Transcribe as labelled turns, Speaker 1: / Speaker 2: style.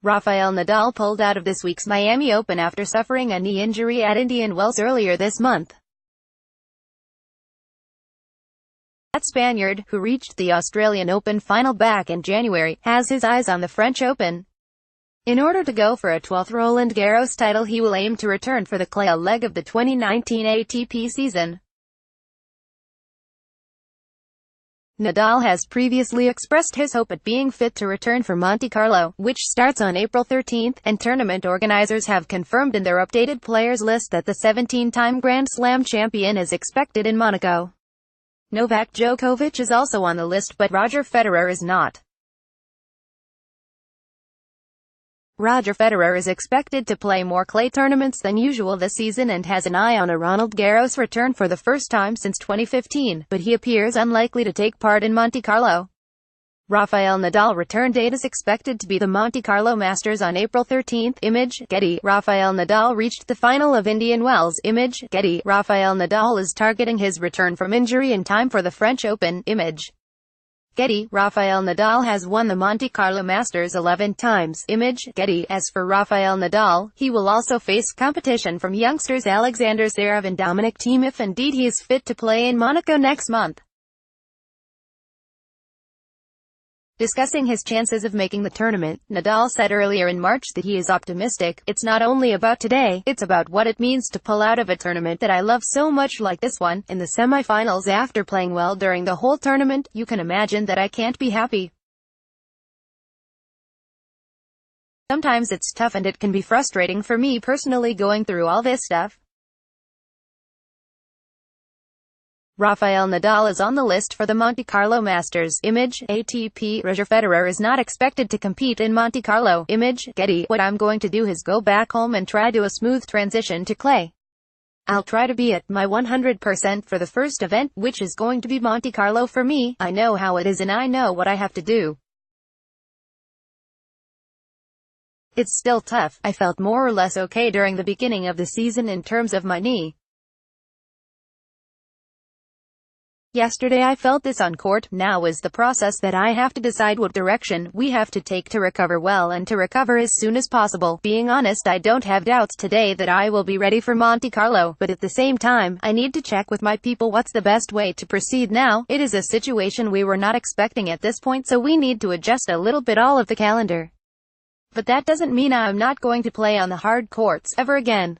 Speaker 1: Rafael Nadal pulled out of this week's Miami Open after suffering a knee injury at Indian Wells earlier this month. That Spaniard, who reached the Australian Open final back in January, has his eyes on the French Open. In order to go for a 12th Roland Garros title, he will aim to return for the clay leg of the 2019 ATP season. Nadal has previously expressed his hope at being fit to return for Monte Carlo, which starts on April 13, and tournament organizers have confirmed in their updated players list that the 17-time Grand Slam champion is expected in Monaco. Novak Djokovic is also on the list, but Roger Federer is not. Roger Federer is expected to play more clay tournaments than usual this season and has an eye on a Roland Garros return for the first time since 2015, but he appears unlikely to take part in Monte Carlo. Rafael Nadal return date is expected to be the Monte Carlo Masters on April 13. Image, Getty. Rafael Nadal reached the final of Indian Wells. Image, Getty. Rafael Nadal is targeting his return from injury in time for the French Open. Image, Getty. Rafael Nadal has won the Monte Carlo Masters 11 times. Image, Getty. As for Rafael Nadal, he will also face competition from youngsters Alexander Zverev and Dominic Thiem if indeed he is fit to play in Monaco next month. Discussing his chances of making the tournament, Nadal said earlier in March that he is optimistic. "It's not only about today, it's about what it means to pull out of a tournament that I love so much like this one, in the semi-finals after playing well during the whole tournament. You can imagine that I can't be happy. Sometimes it's tough and it can be frustrating for me personally going through all this stuff." Rafael Nadal is on the list for the Monte Carlo Masters. Image, ATP. Roger Federer is not expected to compete in Monte Carlo. Image, Getty. What I'm going to do is go back home and try to a smooth transition to clay. I'll try to be at my 100% for the first event, which is going to be Monte Carlo for me. I know how it is and I know what I have to do. It's still tough. I felt more or less okay during the beginning of the season in terms of my knee. Yesterday I felt this on court. Now is the process that I have to decide what direction we have to take to recover well and to recover as soon as possible. Being honest, I don't have doubts today that I will be ready for Monte Carlo, but at the same time, I need to check with my people what's the best way to proceed now. It is a situation we were not expecting at this point, so we need to adjust a little bit all of the calendar. But that doesn't mean I'm not going to play on the hard courts ever again.